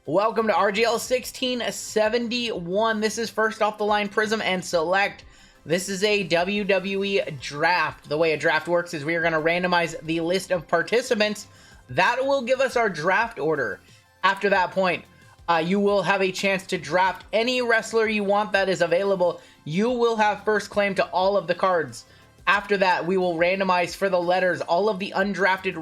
Welcome to RGL 1671. This is first off the line Prism and Select. This is a WWE draft. The way a draft works is we are going to randomize the list of participants. That will give us our draft order. After that point, you will have a chance to draft any wrestler you want that is available. You will have first claim to all of the cards. After that, we will randomize for the letters. All of the undrafted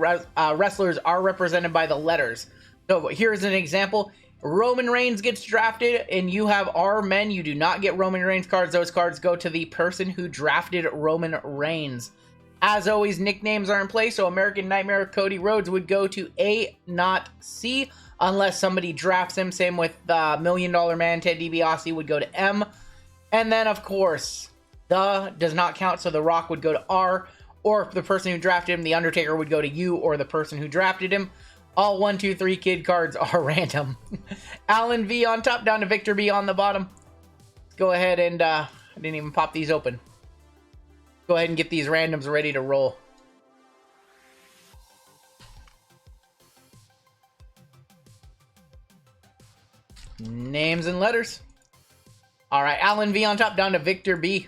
wrestlers are represented by the letters. So here's an example. Roman Reigns gets drafted and you have R men. You do not get Roman Reigns cards. Those cards go to the person who drafted Roman Reigns. As always, nicknames are in place. So American Nightmare Cody Rhodes would go to A, not C, unless somebody drafts him. Same with Million Dollar Man Ted DiBiase would go to M. And then, of course, the does not count. So The Rock would go to R. Or if the person who drafted him, The Undertaker, would go to U, or the person who drafted him. All 1, 2, 3 kid cards are random. Alan V on top, down to Victor B on the bottom. Let's go ahead and, I didn't even pop these open. Go ahead and get these randoms ready to roll. Names and letters. All right, Alan V on top, down to Victor B.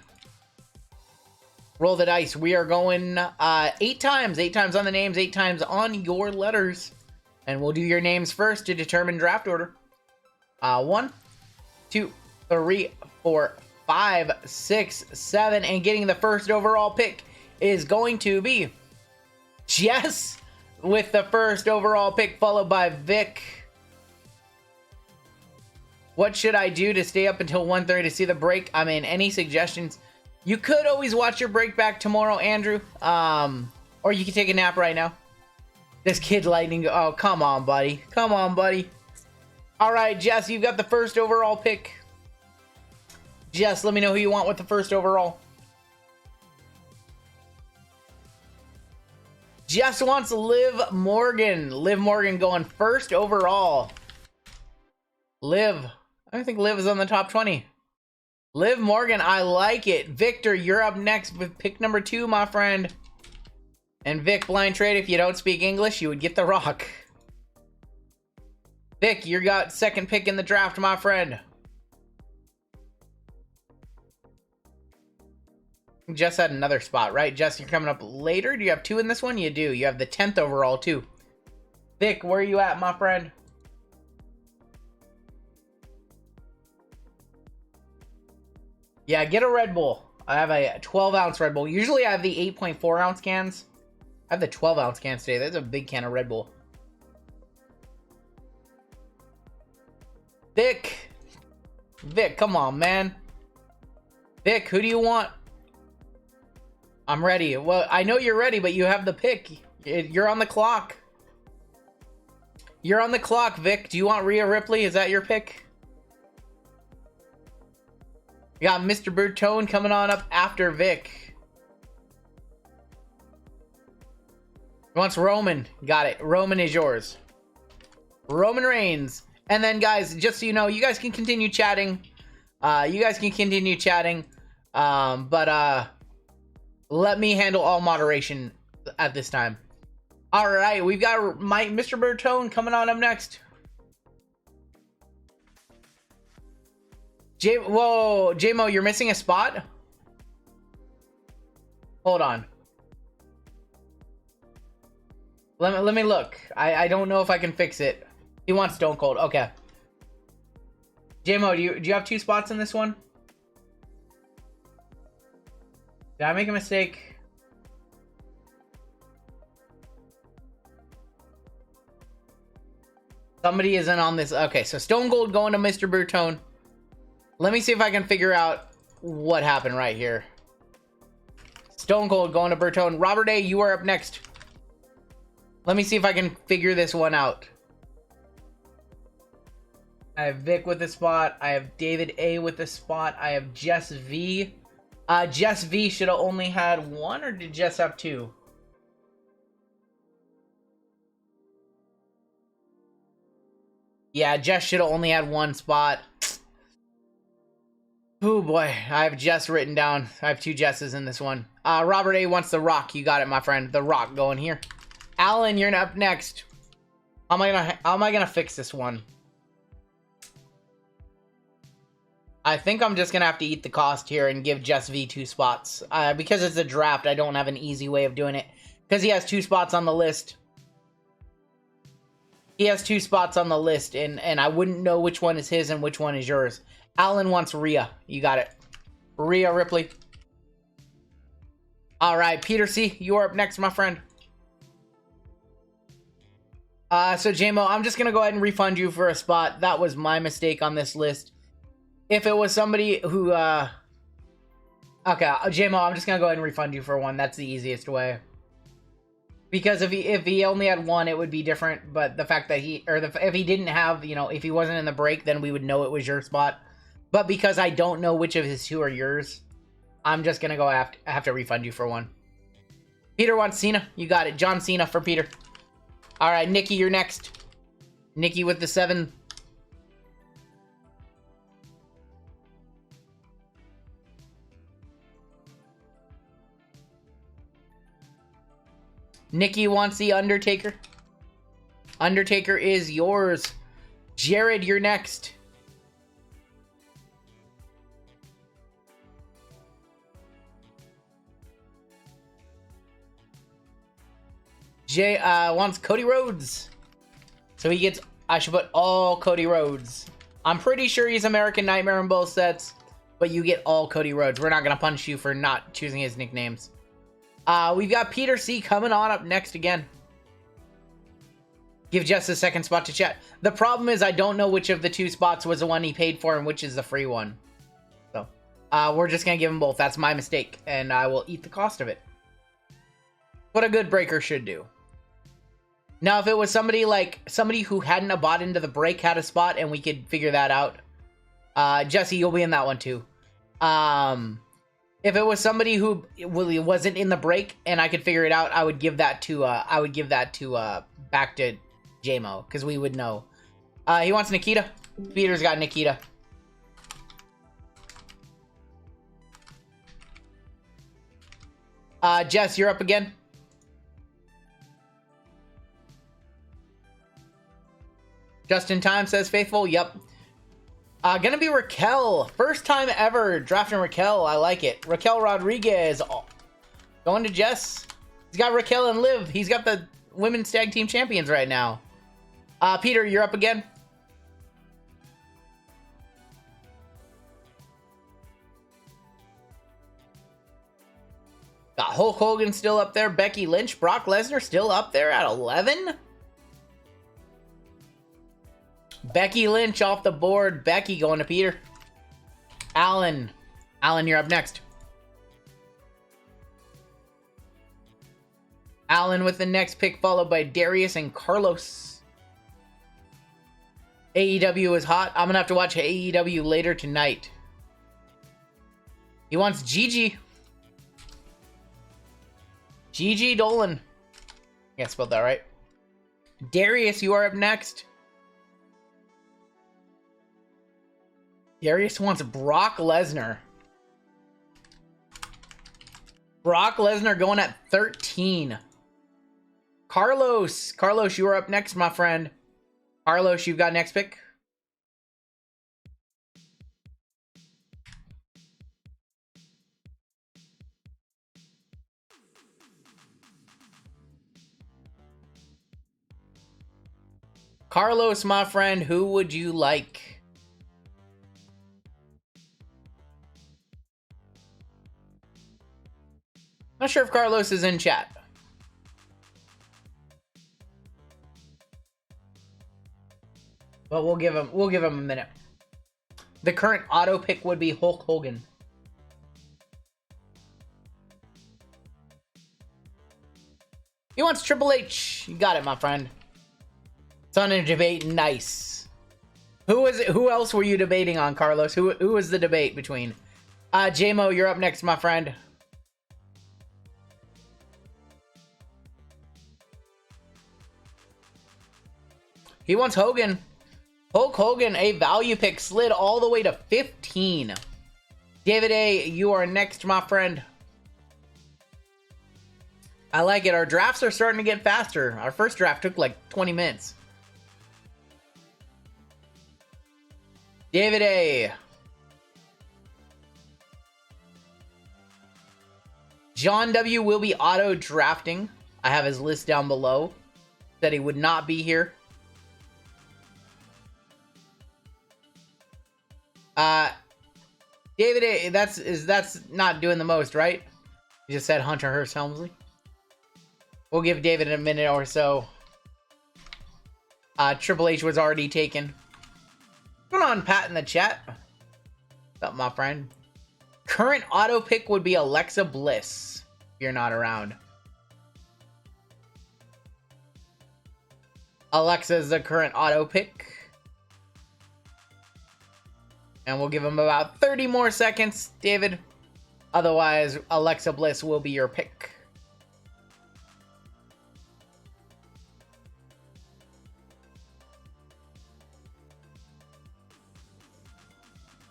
Roll the dice. We are going 8 times. 8 times on the names, 8 times on your letters. And we'll do your names first to determine draft order. 1, 2, 3, 4, 5, 6, 7. And getting the first overall pick is going to be Jess with the first overall pick, followed by Vic. What should I do to stay up until 1:30 to see the break? I mean, any suggestions? You could always watch your break back tomorrow, Andrew. Or you can take a nap right now. This kid lightning. Oh, come on, buddy. Come on, buddy. All right, Jess, you've got the first overall pick. Jess, let me know who you want with the first overall. Jess wants Liv Morgan. Liv Morgan going first overall. Liv. I think Liv is on the top 20. Liv Morgan, I like it. Victor, you're up next with pick number 2, my friend. And Vic, blind trade, if you don't speak English, you would get The Rock. Vic, you got second pick in the draft, my friend. Jess had another spot, right? Jess, you're coming up later. Do you have 2 in this one? You do. You have the 10th overall, too. Vic, where are you at, my friend? Yeah, get a Red Bull. I have a 12-ounce Red Bull. Usually I have the 8.4-ounce cans. I have the 12-ounce cans today. That's a big can of Red Bull. Vic. Vic, come on, man. Vic, who do you want? I'm ready. Well, I know you're ready, but you have the pick. You're on the clock. You're on the clock, Vic. Do you want Rhea Ripley? Is that your pick? You got Mr. Bertone coming on up after Vic. He wants Roman. Got it. Roman is yours. Roman Reigns. And then, guys, just so you know, you guys can continue chatting. But let me handle all moderation at this time. All right, we've got Mr. Bertone coming on up next. Whoa, J-Mo, you're missing a spot? Hold on. Let me look. I don't know if I can fix it. He wants Stone Cold. Okay. J-Mo, do you have 2 spots in this one? Did I make a mistake? Somebody isn't on this. Okay, so Stone Cold going to Mr. Bertone. Let me see if I can figure out what happened right here. Stone Cold going to Bertone. Robert A., you are up next. Let me see if I can figure this one out. I have Vic with the spot. I have David A. with the spot. I have Jess V. Jess V should have only had 1, or did Jess have 2? Yeah, Jess should have only had 1 spot. Oh boy, I have Jess written down. I have 2 Jesses in this one. Robert A. wants The Rock. You got it, my friend. The Rock going here. Alan, you're up next. How am I gonna fix this one? I think I'm just going to have to eat the cost here and give Jess V 2 spots. Because it's a draft, I don't have an easy way of doing it. Because he has 2 spots on the list. He has 2 spots on the list, and I wouldn't know which one is his and which one is yours. Alan wants Rhea. You got it. Rhea Ripley. All right, Peter C., you're up next, my friend. So, JMO, I'm just going to go ahead and refund you for a spot. That was my mistake on this list. If it was somebody who, okay, JMO, I'm just going to go ahead and refund you for one. That's the easiest way. Because if he only had one, it would be different. But the fact that if he didn't have, you know, if he wasn't in the break, then we would know it was your spot. But because I don't know which of his 2 are yours, I'm just going to go have to refund you for one. Peter wants Cena. You got it. John Cena for Peter. All right, Nikki, you're next. Nikki with the 7. Nikki wants the Undertaker. Undertaker is yours. Jared, you're next. Jay wants Cody Rhodes. So he gets, I should put all Cody Rhodes. I'm pretty sure he's American Nightmare in both sets, but you get all Cody Rhodes. We're not going to punish you for not choosing his nicknames. We've got Peter C. coming on up next again. Give Jess a second spot to chat. The problem is I don't know which of the 2 spots was the one he paid for and which is the free one. So, we're just going to give him both. That's my mistake, and I will eat the cost of it. What a good breaker should do. Now, if it was somebody who hadn't bought into the break had a spot and we could figure that out, Jesse, you'll be in that one too. If it was somebody who really wasn't in the break and I could figure it out, I would give that to back to JMO because we would know. He wants Nikita. Peter's got Nikita. Jess, you're up again. Just in time, says Faithful. Yep. Gonna be Raquel. First time ever drafting Raquel. I like it. Raquel Rodriguez. Going to Jess. He's got Raquel and Liv. He's got the women's tag team champions right now. Peter, you're up again. Got Hulk Hogan still up there. Becky Lynch. Brock Lesnar still up there at 11. Becky Lynch off the board. Becky going to Peter. Alan. Alan, you're up next. Alan with the next pick, followed by Darius and Carlos. AEW is hot. I'm going to have to watch AEW later tonight. He wants Gigi. Gigi Dolan. Yeah, I spelled that right. Darius, you are up next. Darius wants Brock Lesnar. Brock Lesnar going at 13. Carlos. Carlos, you are up next, my friend. Carlos, you've got next pick. Carlos, my friend, who would you like? Not sure if Carlos is in chat. But we'll give him a minute. The current auto pick would be Hulk Hogan. He wants Triple H. You got it, my friend. It's on a debate. Nice. Who is it? Who else were you debating on, Carlos? Who was the debate between? JMO, you're up next, my friend. He wants Hogan. Hulk Hogan, a value pick, slid all the way to 15. David A., you are next, my friend. I like it. Our drafts are starting to get faster. Our first draft took like 20 minutes. David A. John W. will be auto drafting. I have his list down below. Said he would not be here. David A, that's not doing the most, right? You just said Hunter Hearst Helmsley. We'll give David a minute or so. Triple H was already taken. What's going on, Pat, in the chat? What's up, my friend? Current auto pick would be Alexa Bliss. If you're not around. Alexa is the current auto pick. And we'll give him about 30 more seconds, David. Otherwise, Alexa Bliss will be your pick.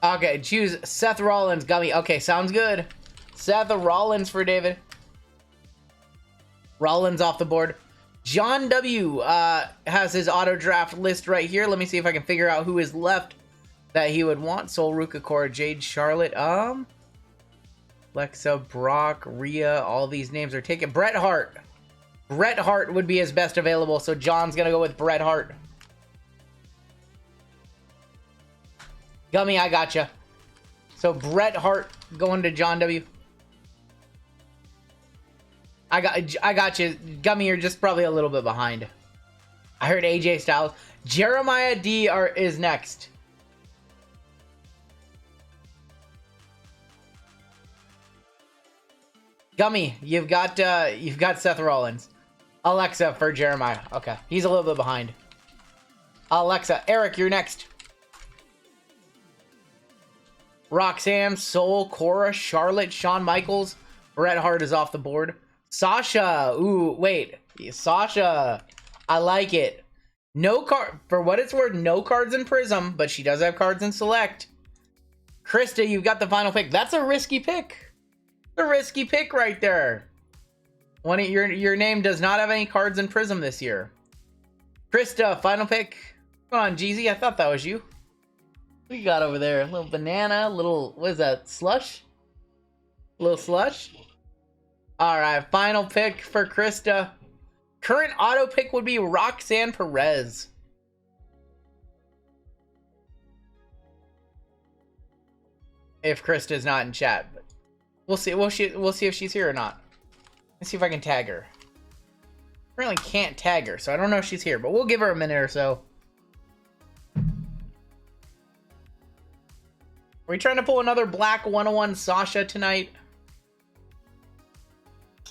Okay, choose Seth Rollins, Gummy. Okay, sounds good. Seth Rollins for David. Rollins off the board. John W. Has his auto draft list right here. Let me see if I can figure out who is left that he would want. Sol Ruka, Cora Jade, Charlotte, Alexa, Brock, Rhea, all these names are taken. Bret Hart. Bret Hart would be his best available, so John's gonna go with Bret Hart. Gummy, I gotcha. So Bret Hart going to John W. I got you. Gummy, you're just probably a little bit behind. I heard AJ Styles. Jeremiah D is next. Gummy, you've got Seth Rollins. Alexa for Jeremiah. Okay, he's a little bit behind. Alexa, Eric, you're next. Roxanne, Sol, Cora, Charlotte, Shawn Michaels. Bret Hart is off the board. Sasha. Ooh, wait. Sasha. I like it. No card. For what it's worth, no cards in Prism, but she does have cards in Select. Krista, you've got the final pick. That's a risky pick. A risky pick right there. Your name does not have any cards in Prism this year. Krista, final pick. Come on, Jeezy. I thought that was you. What you got over there? A little banana, little, what is that, slush? A little slush? Alright, final pick for Krista. Current auto pick would be Roxanne Perez. If Krista's not in chat. But we'll see. We'll see if she's here or not. Let's see if I can tag her. Apparently can't tag her, so I don't know if she's here, but we'll give her a minute or so. Are we trying to pull another Black 101 Sasha tonight?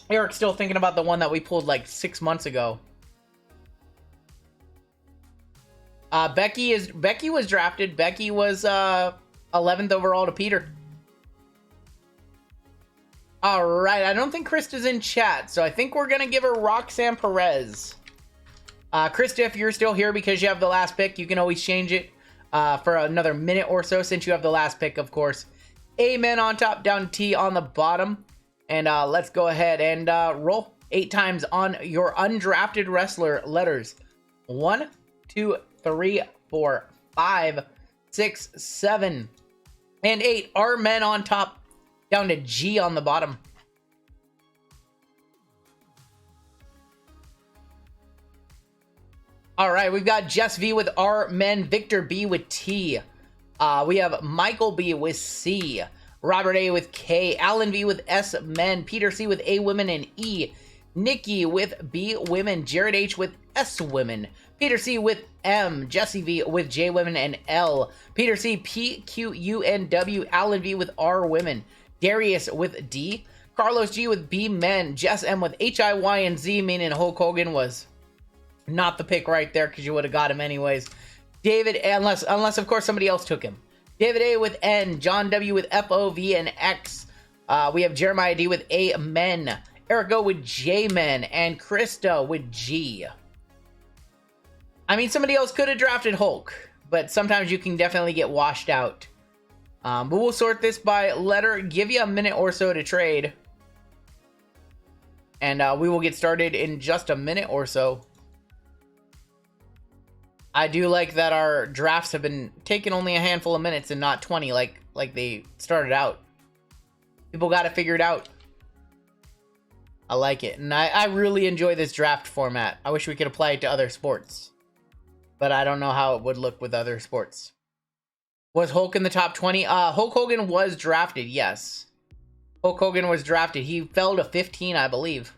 Eric's still thinking about the one that we pulled like 6 months ago. Becky was drafted. Becky was 11th overall to Peter. Alright, I don't think Krista's in chat, so I think we're going to give her Roxanne Perez. Krista, if you're still here because you have the last pick, you can always change it for another minute or so since you have the last pick, of course. Amen on top, down T on the bottom. And let's go ahead and roll 8 times on your undrafted wrestler letters. 1, 2, 3, 4, 5, 6, 7, and 8. R men on top, down to G on the bottom. All right, we've got Jess V with R men, Victor B with T. We have Michael B with C. Robert A with K, Alan V with S men, Peter C with A women and E, Nikki with B women, Jared H with S women, Peter C with M, Jesse V with J women and L, Peter C P Q U N W, Alan V with R women, Darius with D, Carlos G with B men, Jess M with H I Y and Z, meaning Hulk Hogan was not the pick right there because you would have got him anyways. David, unless of course somebody else took him. David A with N, John W with F, O, V, and X. We have Jeremiah D with A men, Eric O with J men, and Krista with G. I mean, somebody else could have drafted Hulk, but sometimes you can definitely get washed out. But we'll sort this by letter, give you a minute or so to trade. And we will get started in just a minute or so. I do like that our drafts have been taking only a handful of minutes and not 20 like they started out. People got to figure it out. I like it. And I really enjoy this draft format. I wish we could apply it to other sports. But I don't know how it would look with other sports. Was Hulk in the top 20? Hulk Hogan was drafted, yes. Hulk Hogan was drafted. He fell to 15, I believe.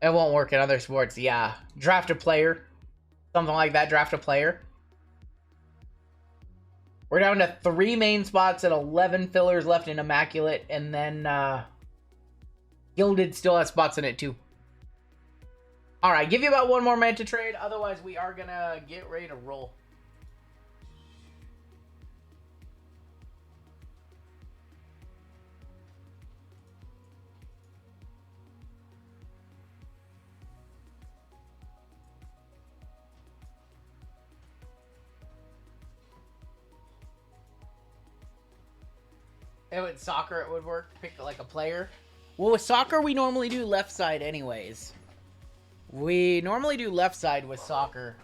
It won't work in other sports, yeah. Draft a player. Something like that, draft a player. We're down to 3 main spots and 11 fillers left in Immaculate. And then Gilded still has spots in it, too. Alright, give you about 1 more minute to trade. Otherwise, we are going to get ready to roll. If it's soccer, it would work. Pick like a player. Well, with soccer, we normally do left side anyways. We normally do left side with soccer.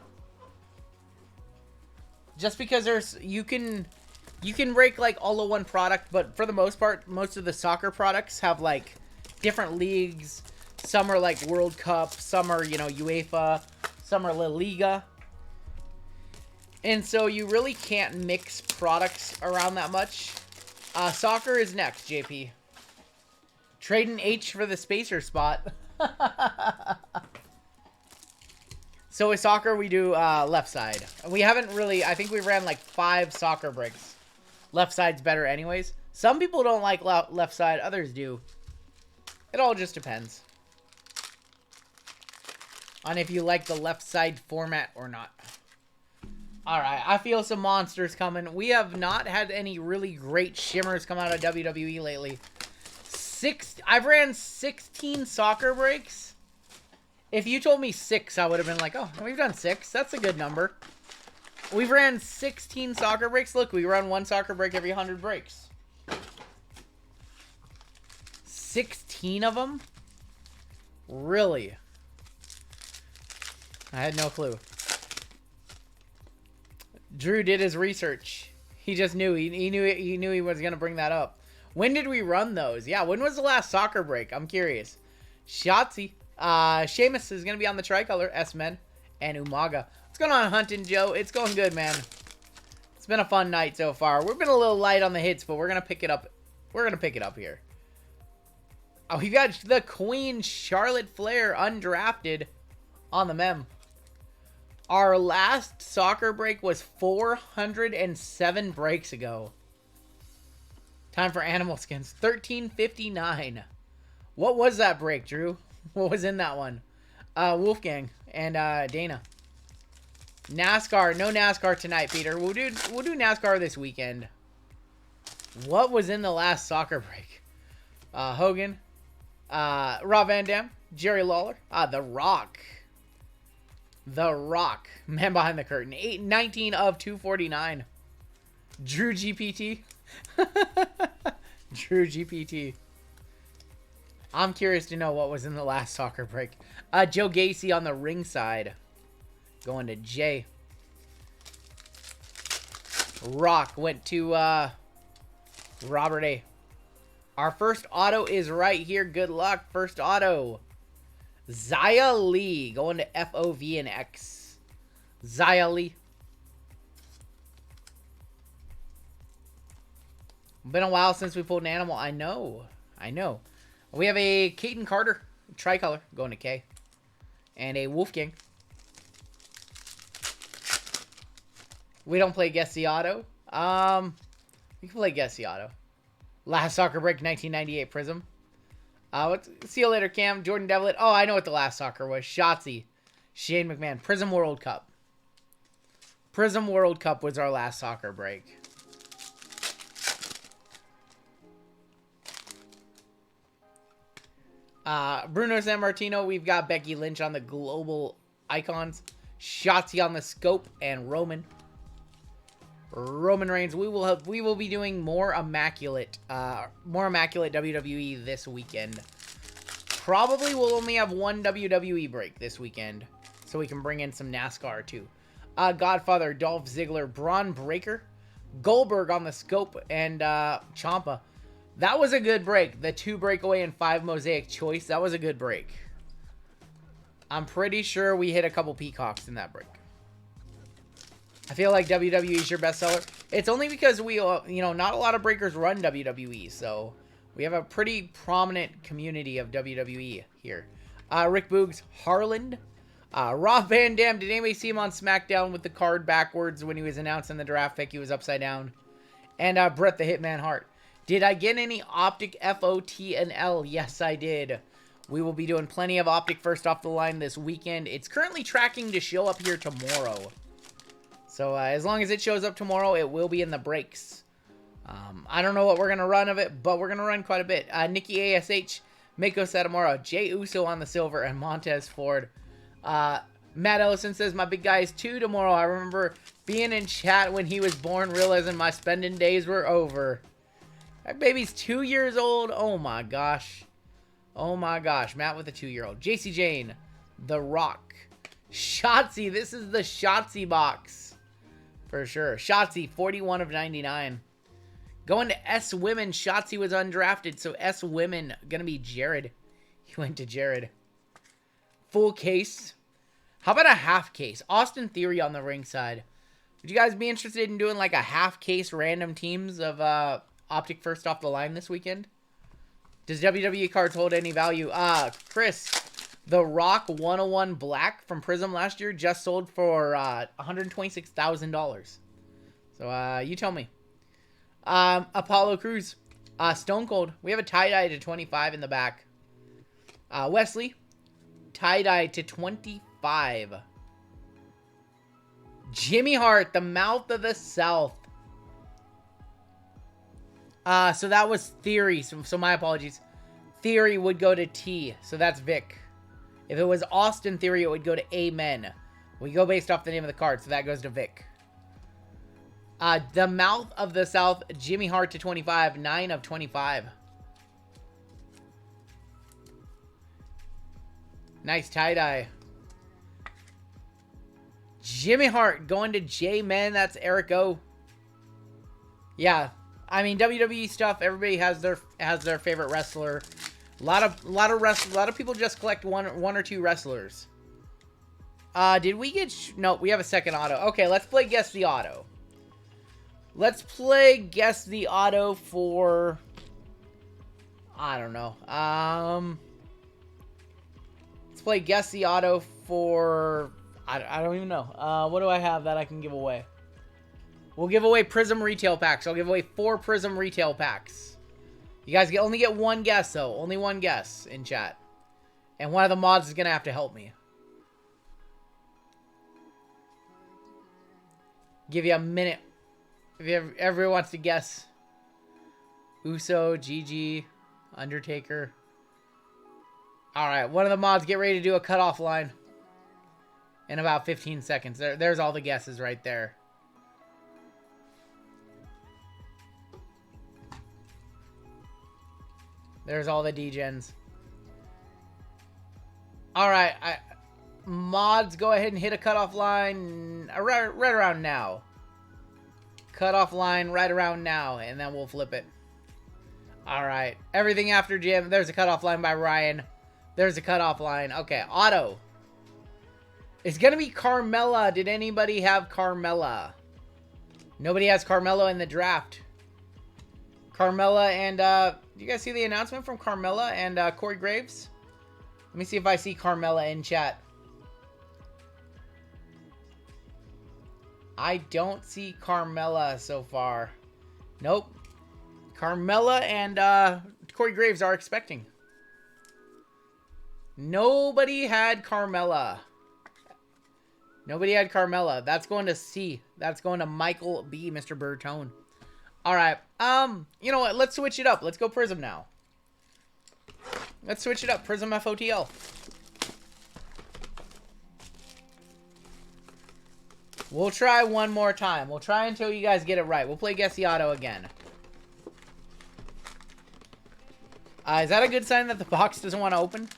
Just because you can break like all of one product, but for the most part, most of the soccer products have like different leagues. Some are like World Cup, some are, you know, UEFA, some are La Liga. And so you really can't mix products around that much. Soccer is next, JP. Trading H for the spacer spot. So with soccer, we do left side. We haven't really... I think we ran like 5 soccer breaks. Left side's better anyways. Some people don't like left side. Others do. It all just depends on if you like the left side format or not. Alright, I feel some monsters coming. We have not had any really great shimmers come out of WWE lately. I've ran 16 soccer breaks. If you told me 6, I would have been like, oh, we've done 6. That's a good number. We've ran 16 soccer breaks. Look, we run 1 soccer break every 100 breaks. 16 of them? Really? I had no clue. Drew did his research. He just knew. He knew he was going to bring that up. When did we run those? Yeah, when was the last soccer break? I'm curious. Shotzi. Sheamus is going to be on the tricolor. S-Men. And Umaga. What's going on, Hunting Joe? It's going good, man. It's been a fun night so far. We've been a little light on the hits, but we're going to pick it up. We're going to pick it up here. Oh, we got the Queen Charlotte Flair undrafted on the mem. Our last soccer break was 407 breaks ago. Time for animal skins. 1359. What was that break, Drew? What was in that one? Wolfgang and Dana. NASCAR. No NASCAR tonight, Peter. We'll do NASCAR this weekend. What was in the last soccer break? Hogan. Rob Van Dam. Jerry Lawler. The Rock. The Rock. Man behind the curtain. 19 of 249. Drew GPT. Drew GPT. I'm curious to know what was in the last soccer break. Joe Gacy on the ring side. Going to Jay. Rock went to Robert A. Our first auto is right here. Good luck. First auto. Xia Li going to FOV and X. Xia Li. Been a while since we pulled an animal. I know. We have a Caden Carter tricolor going to K. And a Wolfgang. We don't play Guess the Auto. We can play Guess the Auto. Last soccer break, 1998 Prism. See you later, Cam. Jordan Devlin. Oh, I know what the last soccer was. Shotzi. Shane McMahon. Prism World Cup. Prism World Cup was our last soccer break. Bruno Sammartino. We've got Becky Lynch on the global icons. Shotzi on the scope. And Roman Reigns. We will be doing more immaculate WWE this weekend. Probably we'll only have 1 WWE break this weekend, so we can bring in some NASCAR too. Godfather, Dolph Ziggler, Braun Breaker, Goldberg on the scope, and Ciampa. That was a good break. The 2 breakaway and 5 mosaic choice. That was a good break. I'm pretty sure we hit a couple peacocks in that break. I feel like WWE is your bestseller. It's only because we, you know, not a lot of breakers run WWE, so we have a pretty prominent community of WWE here. Rick Boogs, Harland. Rob Van Dam, did anybody see him on SmackDown with the card backwards when he was announcing the draft pick? He was upside down. And Bret the Hitman Hart. Did I get any Optic FOT and L? Yes, I did. We will be doing plenty of Optic first off the line this weekend. It's currently tracking to show up here tomorrow. So as long as it shows up tomorrow, it will be in the breaks. I don't know what we're going to run of it, but we're going to run quite a bit. Nikki ASH, Mako Satomura, Jay Uso on the silver, and Montez Ford. Matt Ellison says, my big guy is 2 tomorrow. I remember being in chat when he was born, realizing my spending days were over. That baby's 2 years old. Oh my gosh. Oh my gosh. Matt with a 2-year-old. JC Jane, The Rock, Shotzi. This is the Shotzi box. For sure. Shotzi, 41 of 99. Going to S Women. Shotzi was undrafted, so S Women gonna be Jared. He went to Jared. Full case. How about a half case? Austin Theory on the ring side. Would you guys be interested in doing like a half case random teams of Optic first off the line this weekend? Does WWE cards hold any value? Chris, The Rock 101 Black from Prism last year just sold for $126,000. So you tell me. Apollo Crews, Stone Cold. We have a tie-dye to 25 in the back. Wesley, tie-dye to 25. Jimmy Hart, the Mouth of the South. So that was Theory. So my apologies. Theory would go to T. So that's Vic. If it was Austin Theory, it would go to Amen. We go based off the name of the card. So that goes to Vic. The Mouth of the South, Jimmy Hart to 25. 9 of 25. Nice tie-dye. Jimmy Hart going to J-Men. That's Eric O. Yeah. I mean, WWE stuff, everybody has their favorite wrestler. A lot of people just collect one or two wrestlers. Did we get... No, we have a second auto. Okay, let's play Guess the Auto. Let's play Guess the Auto for... I don't know. Let's play Guess the Auto for... I don't even know. What do I have that I can give away? We'll give away Prism retail packs. I'll give away 4 Prism retail packs. You guys only get one guess, though. Only one guess in chat. And one of the mods is going to have to help me. Give you a minute. If everyone wants to guess. Uso, GG, Undertaker. Alright, one of the mods, get ready to do a cutoff line. In about 15 seconds. There's all the guesses right there. There's all the degens. Alright, mods, go ahead and hit a cutoff line right around now. Cutoff line right around now, and then we'll flip it. Alright, everything after Jim. There's a cutoff line by Ryan. There's a cutoff line. Okay, auto. It's gonna be Carmella. Did anybody have Carmella? Nobody has Carmella in the draft. Carmella and, you guys see the announcement from Carmella and Corey Graves? Let me see if I see Carmella in chat. I don't see Carmella so far. Nope. Carmella and Corey Graves are expecting. Nobody had Carmella. Nobody had Carmella. That's going to C. That's going to Michael B, Mr. Bertone. Alright. You know what? Let's switch it up. Let's go Prism now. Let's switch it up. Prism FOTL. We'll try one more time. We'll try until you guys get it right. We'll play Guess the Auto again. Is that a good sign that the box doesn't want to open?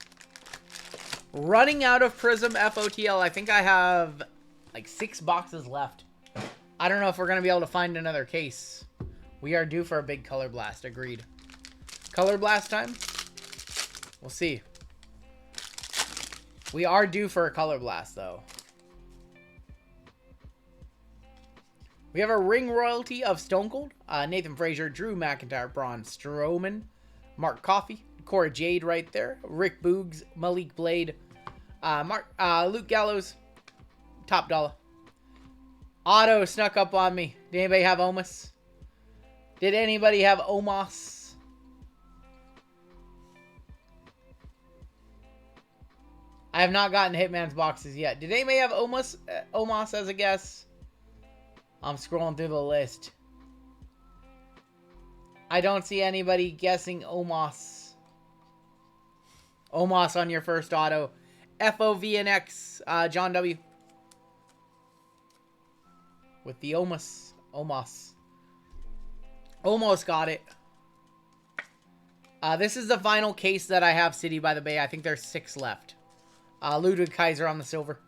Running out of Prism FOTL. I think I have like 6 boxes left. I don't know if we're going to be able to find another case. We are due for a big color blast. Agreed. Color Blast time? We'll see. We are due for a Color Blast, though. We have a Ring Royalty of Stone Cold, Nathan Frazier, Drew McIntyre, Braun Strowman, Mark Coffey, Cora Jade right there, Rick Boogs, Malik Blade, Luke Gallows, Top Dollar. Otto snuck up on me. Did anybody have Omos? Did anybody have Omos? I have not gotten Hitman's boxes yet. Did anybody have Omos as a guess? I'm scrolling through the list. I don't see anybody guessing Omos. Omos on your first auto. FOVNX, John W. With the Omos. Almost got it. This is the final case that I have, City by the Bay. I think there's 6 left. Ludwig Kaiser on the silver.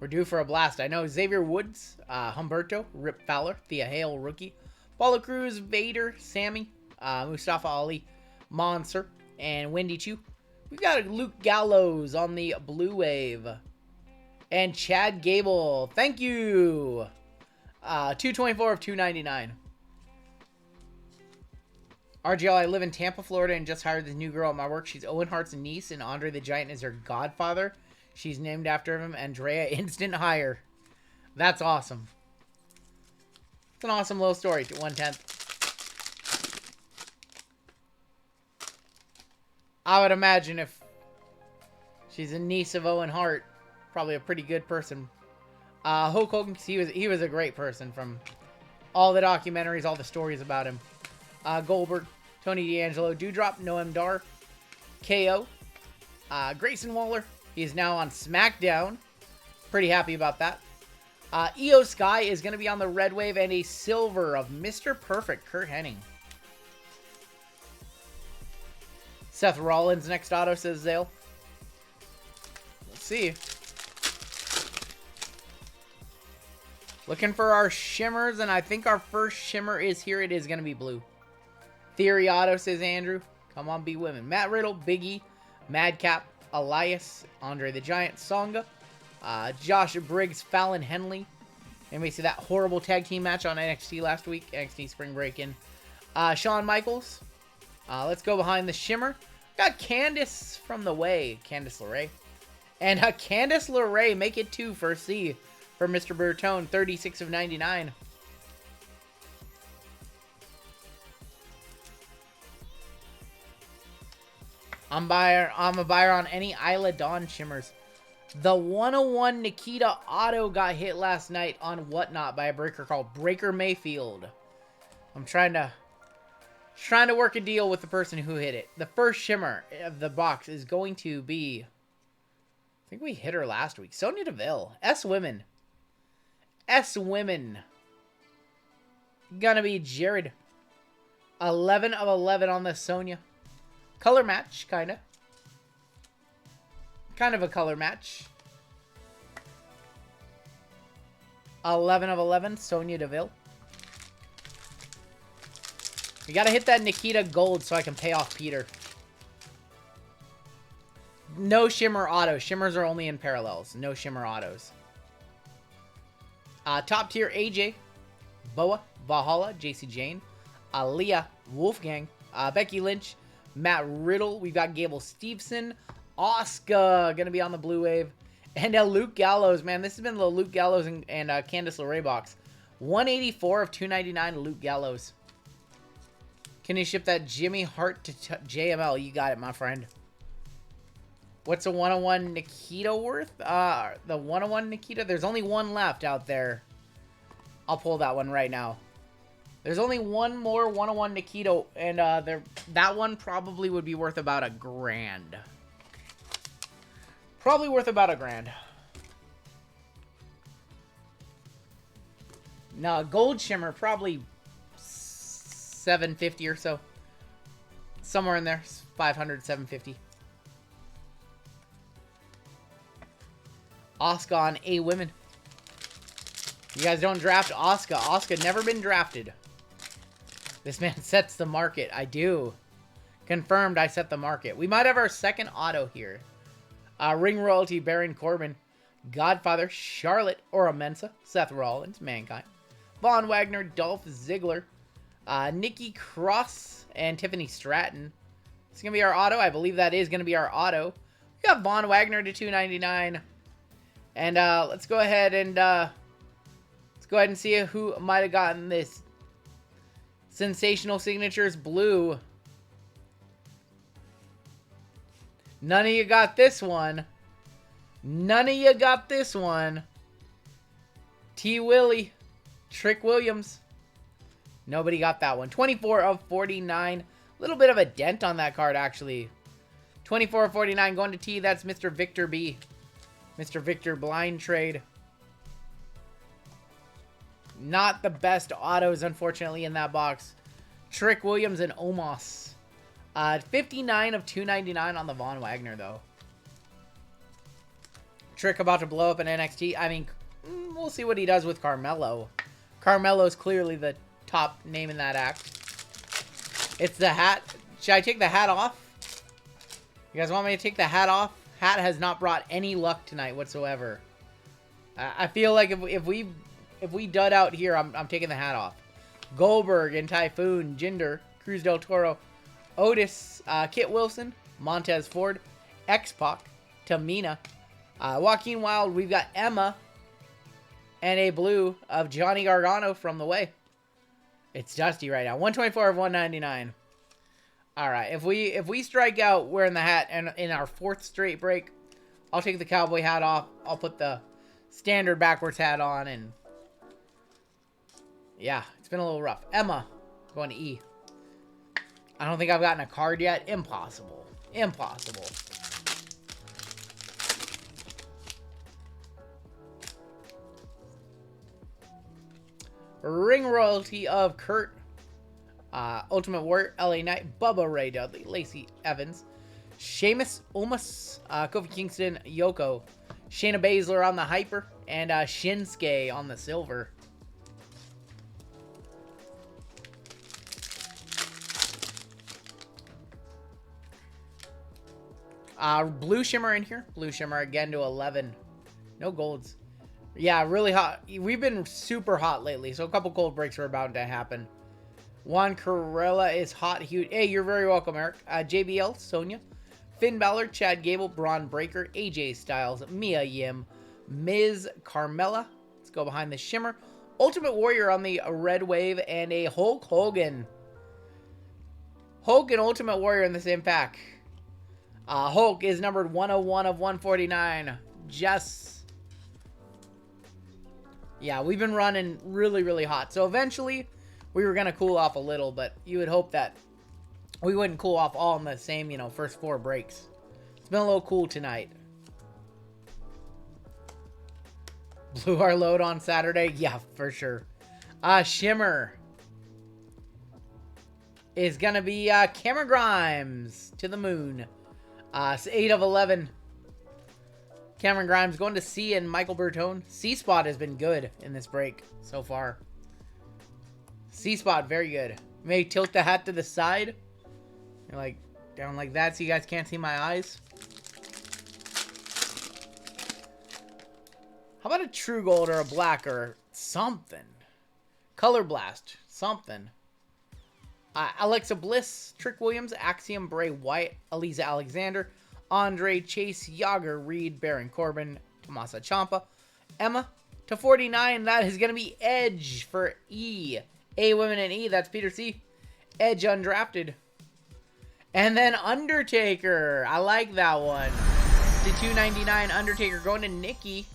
We're due for a blast. I know Xavier Woods, Humberto, Rip Fowler, Thea Hale, rookie, Paulo Cruz, Vader, Sammy, Mustafa Ali, Monster, and Wendy Chu. We've got Luke Gallows on the blue wave. And Chad Gable. Thank you. 224 of 299. RGL, I live in Tampa, Florida, and just hired this new girl at my work. She's Owen Hart's niece, and Andre the Giant is her godfather. She's named after him. Andrea, instant hire. That's awesome. It's an awesome little story. 1/10. I would imagine if she's a niece of Owen Hart, probably a pretty good person. Hulk Hogan, he was a great person from all the documentaries, all the stories about him. Goldberg, Tony D'Angelo, Doudrop, Noam Dar, KO, Grayson Waller. He's now on SmackDown. Pretty happy about that. Io Sky is going to be on the red wave, and a silver of Mr. Perfect, Kurt Hennig. Seth Rollins next auto, says Zale. We'll see. Looking for our shimmers, and I think our first shimmer is here. It is going to be blue. Theory auto, says Andrew. Come on, be women. Matt Riddle, Biggie, Madcap, Elias, Andre the Giant, Songa, Josh Briggs, Fallon Henley. Anybody see that horrible tag team match on NXT last week? NXT Spring Break-In. Shawn Michaels. Let's go behind the shimmer. Got Candice from the way. Candice LeRae. And Candice LeRae, make it 2 for C for Mr. Bertone. 36 of 99. I'm a buyer on any Isla Dawn shimmers. The 101 Nikita auto got hit last night on Whatnot by a breaker called Breaker Mayfield. I'm trying to work a deal with the person who hit it. The first shimmer of the box is going to be, I think we hit her last week, Sonya Deville. S-Women. Gonna be Jared. 11 of 11 on the Sonya. Color match, kind of. Kind of a color match. 11 of 11, Sonya Deville. We gotta hit that Nikita gold so I can pay off Peter. No shimmer auto. Shimmers are only in parallels. No shimmer autos. Top tier AJ, Boa, Valhalla, JC Jane, Aaliyah, Wolfgang, Becky Lynch, Matt Riddle. We've got Gable Steveson, Asuka gonna be on the blue wave, and Luke Gallows. Man, this has been the Luke Gallows and Candice LeRae box. 184 of 299 Luke Gallows. Can you ship that Jimmy Hart to JML? You got it, my friend. What's a 101 Nikita worth? The 101 Nikita? There's only one left out there. I'll pull that one right now. There's only one more 101 Nikita, and that one probably would be worth about $1,000. Probably worth about $1,000. No, gold shimmer, probably $750 or so. Somewhere in there. $500, $750. Asuka on A Women. You guys don't draft Asuka. Asuka never been drafted. This man sets the market. I do. Confirmed I set the market. We might have our second auto here. Ring Royalty, Baron Corbin. Godfather, Charlotte, Ora Mensa, Seth Rollins, Mankind. Von Wagner, Dolph Ziggler. Nikki Cross and Tiffany Stratton. It's going to be our auto. I believe that is going to be our auto. We got Von Wagner to $2.99. And let's go ahead and see who might have gotten this. Sensational Signatures Blue. None of you got this one. None of you got this one. T. Willie. Trick Williams. Nobody got that one. 24 of 49. Little bit of a dent on that card, actually. 24 of 49 going to T. That's Mr. Victor B. Mr. Victor Blind Trade. Not the best autos, unfortunately, in that box. Trick Williams and Omos. 59 of 299 on the Von Wagner, though. Trick about to blow up in NXT. I mean, we'll see what he does with Carmelo. Carmelo's clearly the top name in that act. It's the hat. Should I take the hat off? You guys want me to take the hat off? Hat has not brought any luck tonight whatsoever. I feel like if we dud out here, I'm taking the hat off. Goldberg and Typhoon, Jinder, Cruz del Toro, Otis, Kit Wilson, Montez Ford, X-Pac, Tamina, Joaquin Wilde. We've got Emma and a blue of Johnny Gargano from the way. It's dusty right now. 124 of 199. All right, if we strike out wearing the hat and in our fourth straight break, I'll take the cowboy hat off. I'll put the standard backwards hat on, and yeah, it's been a little rough. Emma going to E. I don't think I've gotten a card yet. Impossible. Impossible. Ring Royalty of Kurt. Ultimate Warrior, LA Knight, Bubba Ray Dudley, Lacey Evans, Sheamus, Omos, Kofi Kingston, Yoko, Shayna Baszler on the Hyper, and Shinsuke on the Silver. Blue Shimmer in here. Blue Shimmer again to 11. No golds. Yeah, really hot. We've been super hot lately, so a couple cold breaks are about to happen. Juan Carrera is hot. Hey, you're very welcome, Eric. JBL, Sonya, Finn Balor, Chad Gable, Braun Breaker, AJ Styles, Mia Yim, Miz Carmella. Let's go behind the Shimmer. Ultimate Warrior on the Red Wave, and a Hulk Hogan. Hulk and Ultimate Warrior in the same pack. Hulk is numbered 101 of 149. Just... yeah, we've been running really, really hot. So eventually, we were going to cool off a little, but you would hope that we wouldn't cool off all in the same, first 4 breaks. It's been a little cool tonight. Blew our load on Saturday? Yeah, for sure. Shimmer is going to be Cameron Grimes to the moon. 8 of 11. Cameron Grimes going to C, and Michael Bertone. C-Spot has been good in this break so far. C-Spot, very good. Maybe tilt the hat to the side. You're like, down like that so you guys can't see my eyes. How about a true gold or a black or something? Color Blast, something. Alexa Bliss, Trick Williams, Axiom, Bray Wyatt, Aliza Alexander, Andre, Chase, Yager, Reed, Baron Corbin, Tommaso Ciampa, Emma to 49. That is going to be Edge for E. A Women and E, that's Peter C. Edge undrafted. And then Undertaker. I like that one. To 299, Undertaker going to Nikki.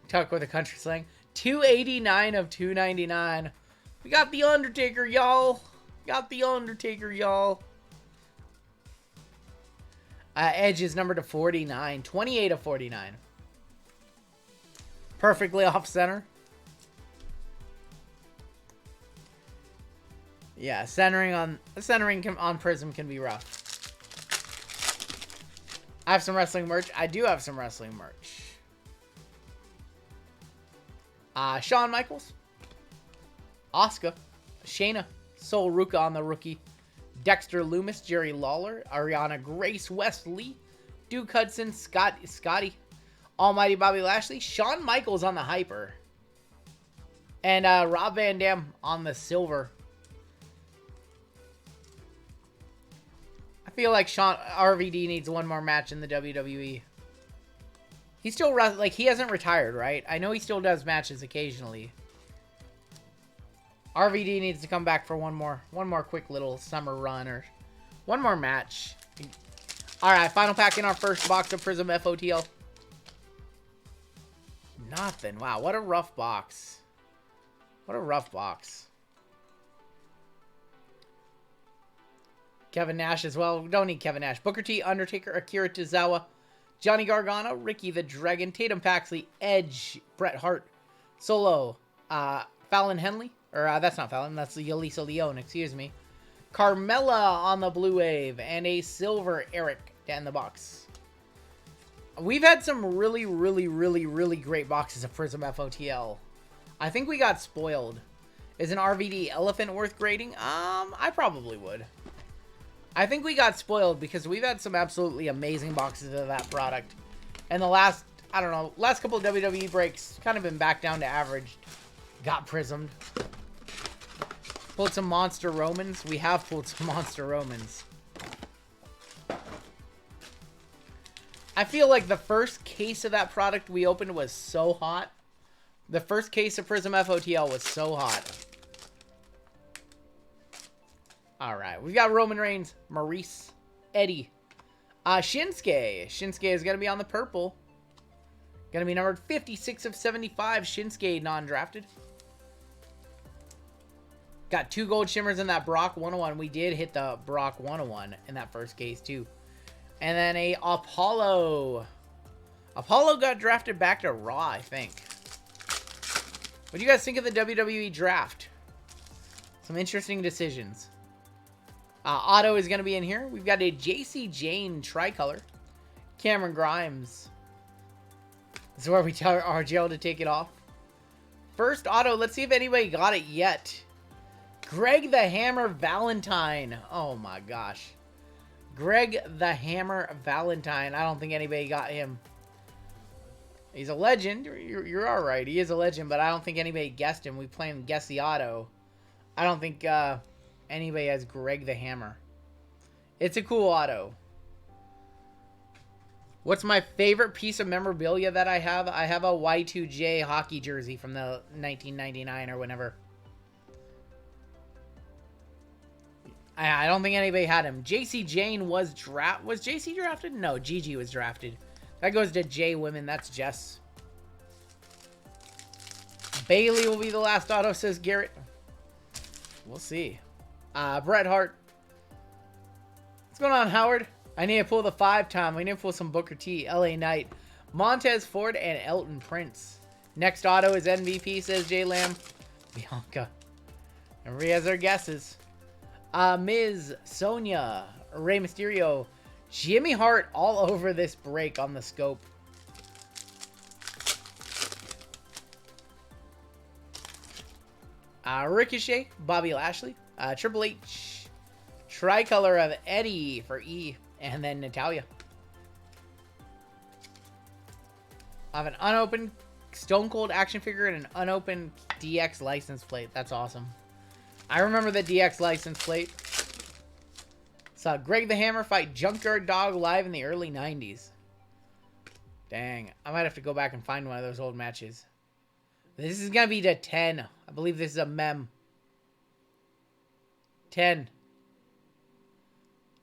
Talk with a country slang. 289 of 299. We got the Undertaker, y'all. Got the Undertaker, y'all. Edge is numbered to 49. 28 of 49. Perfectly off center. Yeah, centering on Prism can be rough. I have some wrestling merch. I do have some wrestling merch. Shawn Michaels. Asuka. Shayna. Sol Ruka on the rookie. Dexter Loomis. Jerry Lawler. Ariana Grace. Wesley. Duke Hudson. Scotty. Almighty Bobby Lashley. Shawn Michaels on the hyper. And Rob Van Dam on the silver. I feel like RVD needs one more match in the WWE. He's still, like, he hasn't retired, right? I know he still does matches occasionally. RVD needs to come back for one more quick little summer run or one more match. All right, final pack in our first box of Prism FOTL. Nothing. Wow, what a rough box. What a rough box. Kevin Nash as well. We don't need Kevin Nash. Booker T, Undertaker, Akira Tozawa, Johnny Gargano, Ricky the Dragon, Tatum Paxley, Edge, Bret Hart, Solo, Fallon Henley. Or that's not Fallon. That's Yelisa Leone. Excuse me. Carmella on the Blue Wave. And a silver Eric in the box. We've had some really, really, really, really great boxes of Prism FOTL. I think we got spoiled. Is an RVD Elephant worth grading? I probably would. I think we got spoiled because we've had some absolutely amazing boxes of that product. And the last, I don't know, last couple of WWE breaks kind of been back down to average. Got prismed. Pulled some Monster Romans. We have pulled some Monster Romans. I feel like the first case of that product we opened was so hot. The first case of Prism FOTL was so hot. Alright, we've got Roman Reigns, Maurice, Eddie, Shinsuke. Shinsuke is going to be on the purple. Going to be numbered 56 of 75. Shinsuke non-drafted. Got 2 gold shimmers in that Brock 101. We did hit the Brock 101 in that first case too. And then a Apollo. Apollo got drafted back to Raw, I think. What do you guys think of the WWE draft? Some interesting decisions. Otto is going to be in here. We've got a JC Jane tricolor. Cameron Grimes. This is where we tell RGL to take it off. First auto. Let's see if anybody got it yet. Greg the Hammer Valentine. Oh my gosh. Greg the Hammer Valentine. I don't think anybody got him. He's a legend. You're all right. He is a legend, but I don't think anybody guessed him. We play him guess the auto. I don't think anybody has Greg the Hammer. It's a cool auto. What's my favorite piece of memorabilia that I have? I have a Y2J hockey jersey from the 1999 or whenever. I don't think anybody had him. JC Jane was JC drafted? No, Gigi was drafted. That goes to J Women. That's Jess. Bailey will be the last auto, says Garrett. We'll see. Bret Hart. What's going on, Howard? I need to pull the 5-time. We need to pull some Booker T, LA Knight, Montez Ford, and Elton Prince. Next auto is MVP, says J Lamb. Bianca. Everybody has their guesses. Miz, Sonya, Rey Mysterio, Jimmy Hart all over this break on the scope. Ricochet, Bobby Lashley, Triple H, tricolor of Eddie for E, and then Natalia. I have an unopened Stone Cold action figure and an unopened DX license plate. That's awesome. I remember the DX license plate. Saw Greg the Hammer fight Junkyard Dog live in the early 90s. Dang. I might have to go back and find one of those old matches. This is going to be to 10. I believe this is a mem. 10.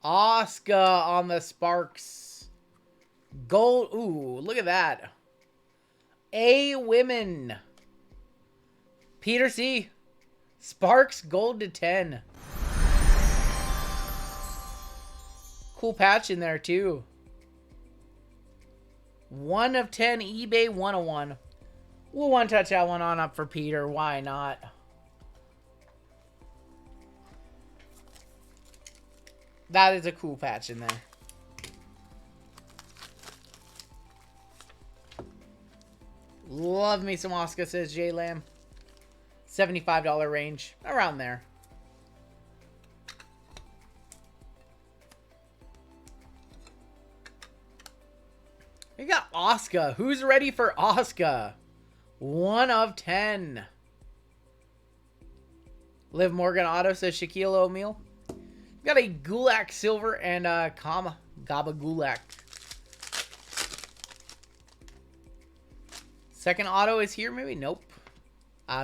Asuka on the Sparks. Gold. Ooh, look at that. A Women. Peter C. Sparks gold to 10. Cool patch in there too. 1 of 10 eBay 101. We'll one touch that one on up for Peter. Why not? That is a cool patch in there. Love me some Asuka, says J Lamb. $75 range. Around there. We got Asuka. Who's ready for Asuka? 1 of 10. Liv Morgan auto, says Shaquille O'Neal. We got a Gulak silver and Gaba Gulak. Second auto is here, maybe? Nope.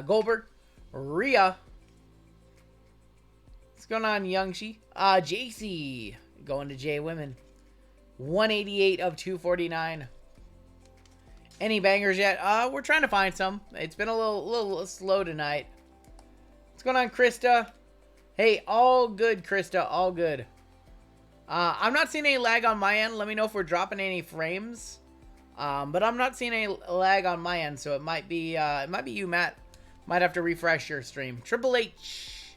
Goldberg. Rhea. What's going on, Youngshi? JC. Going to J Women. 188 of 249. Any bangers yet? We're trying to find some. It's been a little slow tonight. What's going on, Krista? Hey, all good, Krista. All good. I'm not seeing any lag on my end. Let me know if we're dropping any frames. But I'm not seeing any lag on my end, so it might be you, Matt. Might have to refresh your stream. Triple H.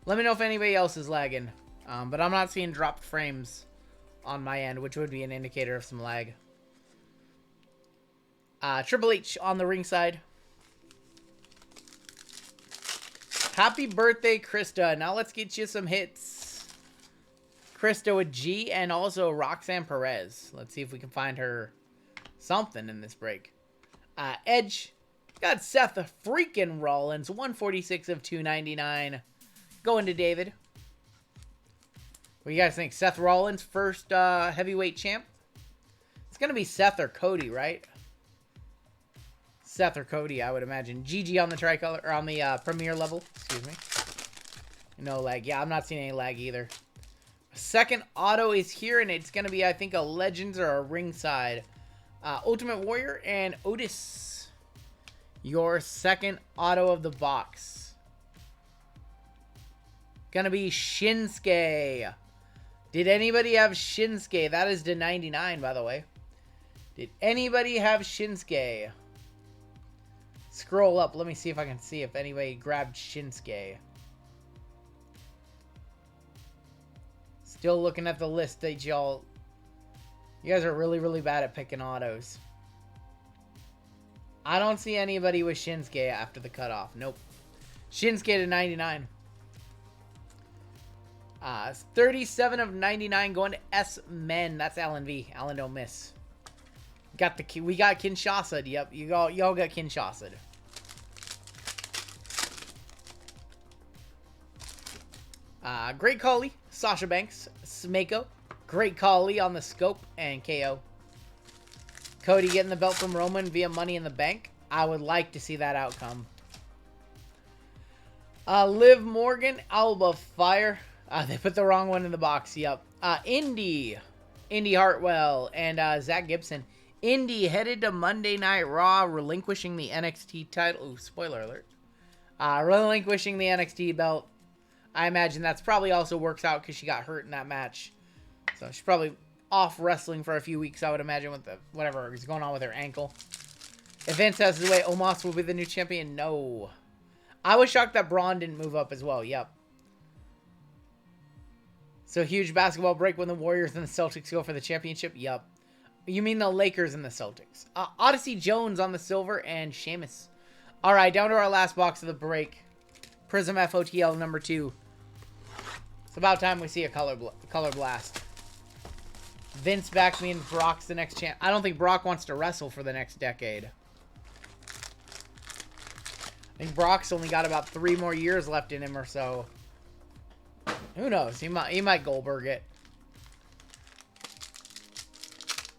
Let me know if anybody else is lagging. But I'm not seeing dropped frames on my end, which would be an indicator of some lag. Triple H on the ringside. Happy birthday, Krista. Now let's get you some hits. Krista with G and also Roxanne Perez. Let's see if we can find her something in this break. Edge. Got Seth freaking Rollins. 146 of 299. Going to David. What do you guys think? Seth Rollins, first heavyweight champ? It's going to be Seth or Cody, right? Seth or Cody, I would imagine. GG on the tricolor, or on the premier level. Excuse me. No lag. Yeah, I'm not seeing any lag either. Second auto is here, and it's going to be, I think, a Legends or a Ringside. Ultimate Warrior and Otis. Your second auto of the box. Gonna be Shinsuke. Did anybody have Shinsuke? That is to 99, by the way. Did anybody have Shinsuke? Scroll up. Let me see if I can see if anybody grabbed Shinsuke. Still looking at the list that y'all... You guys are really, really bad at picking autos. I don't see anybody with Shinsuke after the cutoff. Nope. Shinsuke to 99. 37 of 99 going to S-Men. That's Alan V. Alan don't miss. We got Kinshasa. Yep, y'all got Kinshasa. Great Khali, Sasha Banks, Smako. Great Khali on the scope and KO. Cody getting the belt from Roman via Money in the Bank. I would like to see that outcome. Liv Morgan, Alba Fire. They put the wrong one in the box. Yep. Indy Hartwell and Zach Gibson. Indy headed to Monday Night Raw, relinquishing the NXT title. Ooh, spoiler alert. Relinquishing the NXT belt. I imagine that's probably also works out because she got hurt in that match. So she's probably off wrestling for a few weeks, I would imagine, with the whatever is going on with her ankle. If Vince has his way, Omos will be the new champion. No. I was shocked that Braun didn't move up as well. Yep. So huge basketball break when the Warriors and the Celtics go for the championship. Yep. You mean the Lakers and the Celtics. Odyssey Jones on the silver and Sheamus. All right, down to our last box of the break. Prism FOTL number 2. It's about time we see a color blast. Vince backs me and Brock's the next champ. I don't think Brock wants to wrestle for the next decade. I think Brock's only got about 3 more years left in him or so. Who knows? He might Goldberg it.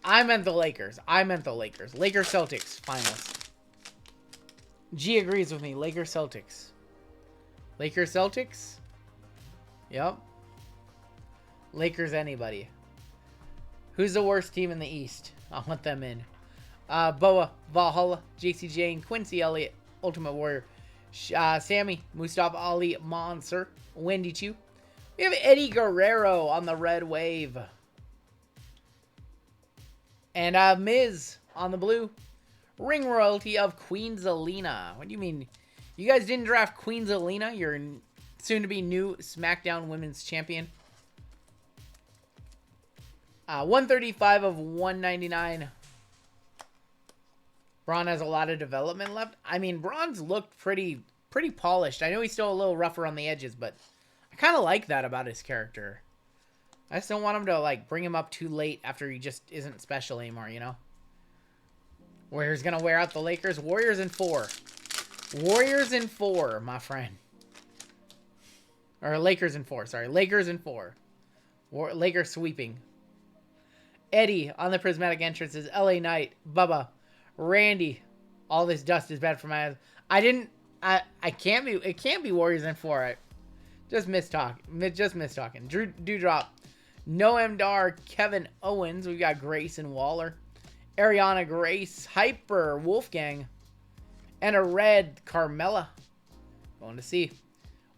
I meant the Lakers. Lakers Celtics finals. G agrees with me. Lakers Celtics. Yep. Lakers anybody. Who's the worst team in the East? I want them in. Boa, Valhalla, JC Jane, Quincy Elliott, Ultimate Warrior, Sammy, Mustafa Ali, Monster, Wendy Chu. We have Eddie Guerrero on the red wave. And Miz on the blue. Ring royalty of Queen Zelina. What do you mean? You guys didn't draft Queen Zelina? Your soon-to-be new SmackDown Women's Champion. 135 of 199. Braun has a lot of development left. I mean, Braun's looked pretty polished. I know he's still a little rougher on the edges, but I kind of like that about his character. I just don't want him to, like, bring him up too late after he just isn't special anymore, you know? Warriors gonna wear out the Lakers. Warriors in 4. Warriors in 4, my friend. Or Lakers in 4, sorry. Lakers in 4. Lakers sweeping. Eddie on the prismatic entrance is LA Knight. Bubba. Randy. All this dust is bad for my eyes. I can't be, it can't be Warriors in 4. I just missed talking. Drew Dewdrop. Noam Dar. Kevin Owens. We've got Grace and Waller. Ariana Grace. Hyper. Wolfgang. And a red Carmella. Going to see.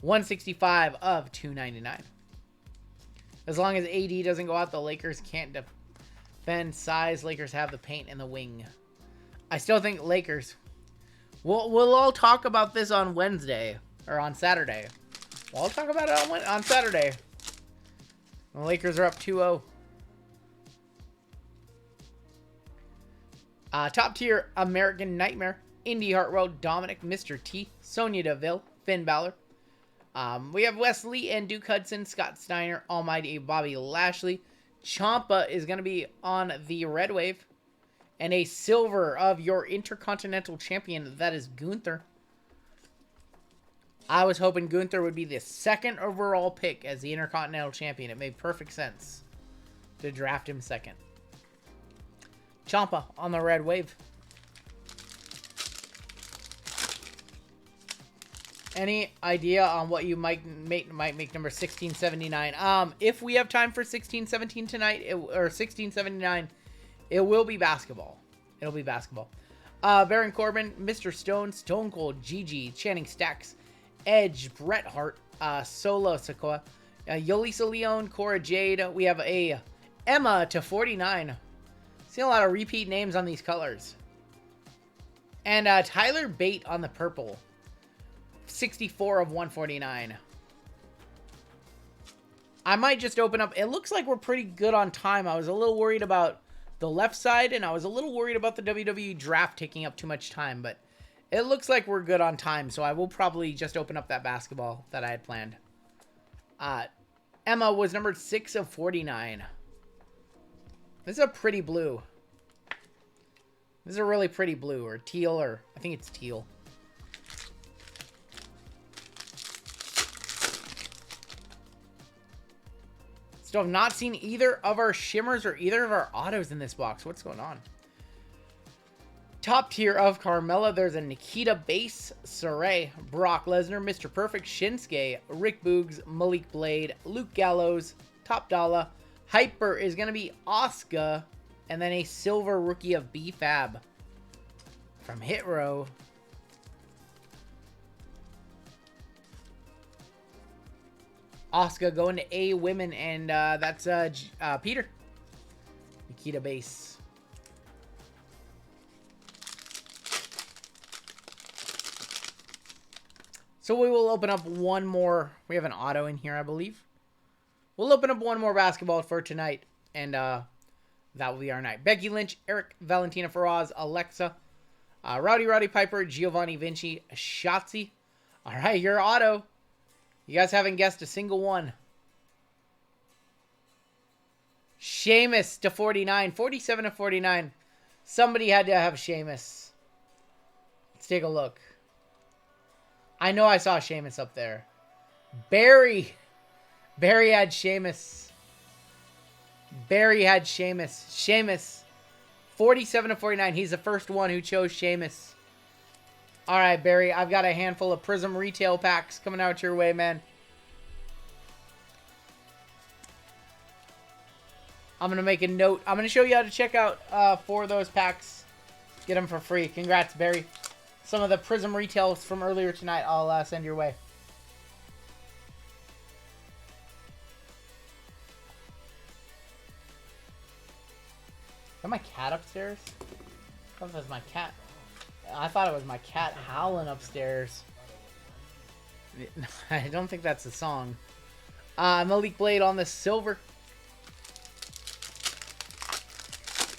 165 of 299. As long as AD doesn't go out, the Lakers can't defend size. Lakers have the paint and the wing. I still think Lakers. We'll all talk about this on Wednesday. Or on Saturday. We'll all talk about it on Saturday. The Lakers are up 2-0. Top tier American Nightmare. Indy Hartwell, Dominic, Mr. T, Sonya Deville, Finn Balor. We have Wesley and Duke Hudson, Scott Steiner, Almighty Bobby Lashley. Ciampa is going to be on the Red Wave. And a silver of your Intercontinental Champion, that is Gunther. I was hoping Gunther would be the 2nd overall pick as the Intercontinental Champion. It made perfect sense to draft him 2nd. Ciampa on the Red Wave. Any idea on what you might make number 1679? If we have time for 1617 tonight, or 1679, it will be basketball. It'll be basketball. Baron Corbin, Mr. Stone, Stone Cold, Gigi, Channing Stacks, Edge, Bret Hart, Solo Sikoa, Yolisa Leon, Cora Jade. We have a Emma to 49. Seen a lot of repeat names on these colors. And Tyler Bate on the purple. 64 of 149. I might just open up. It looks like we're pretty good on time. I was a little worried about the left side, and I was a little worried about the WWE draft taking up too much time, but it looks like we're good on time, so I will probably just open up that basketball that I had planned. Emma was numbered 6 of 49. This is a pretty blue. This is a really pretty blue, or teal, or I think it's teal. Still have not seen either of our shimmers or either of our autos in this box. What's going on? Top tier of Carmella. There's a Nikita Base, Saray, Brock Lesnar, Mr. Perfect, Shinsuke, Rick Boogs, Malik Blade, Luke Gallows, Top Dollar. Hyper is going to be Asuka. And then a silver rookie of B-Fab from Hit Row. Asuka going to A Women, and that's Peter. Nikita Base. So we will open up one more. We have an auto in here, I believe. We'll open up one more basketball for tonight, and that will be our night. Becky Lynch, Eric, Valentina Feroz, Alexa, Roddy Piper, Giovanni Vinci, Shotzi. All right, your auto. You guys haven't guessed a single one. Sheamus to 49. 47 to 49. Somebody had to have Sheamus. Let's take a look. I know I saw Sheamus up there. Barry had Sheamus. Barry had Sheamus. Sheamus. 47 to 49. He's the first one who chose Sheamus. All right, Barry, I've got a handful of Prism retail packs coming out your way, man. I'm going to make a note. I'm going to show you how to check out for those packs. Get them for free. Congrats, Barry. Some of the Prism retails from earlier tonight I'll send your way. Is that my cat upstairs? I thought that was my cat. I thought it was my cat howling upstairs. I don't think that's the song. Malik Blade on the silver.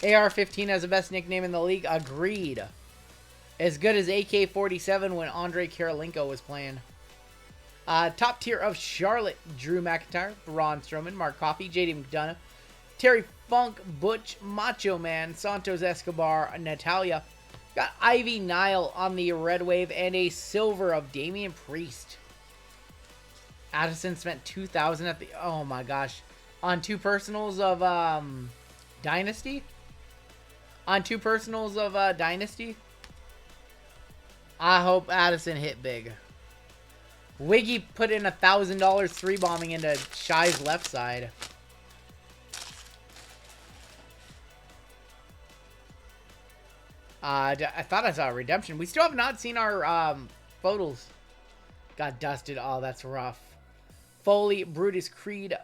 AR-15 has the best nickname in the league. Agreed. As good as AK-47 when Andre Karolinko was playing. Top tier of Charlotte, Drew McIntyre, Braun Strowman, Mark Coffey, JD McDonough, Terry Funk, Butch, Macho Man, Santos Escobar, Natalia. Got Ivy Nile on the red wave and a silver of Damian Priest. Addison spent 2,000 at the... Oh my gosh. On 2 personals of Dynasty? On 2 personals of Dynasty? I hope Addison hit big. Wiggy put in $1,000 3-bombing into Shy's left side. I thought I saw a redemption. We still have not seen our photos. Got dusted. Oh, that's rough. Foley, Brutus Creed,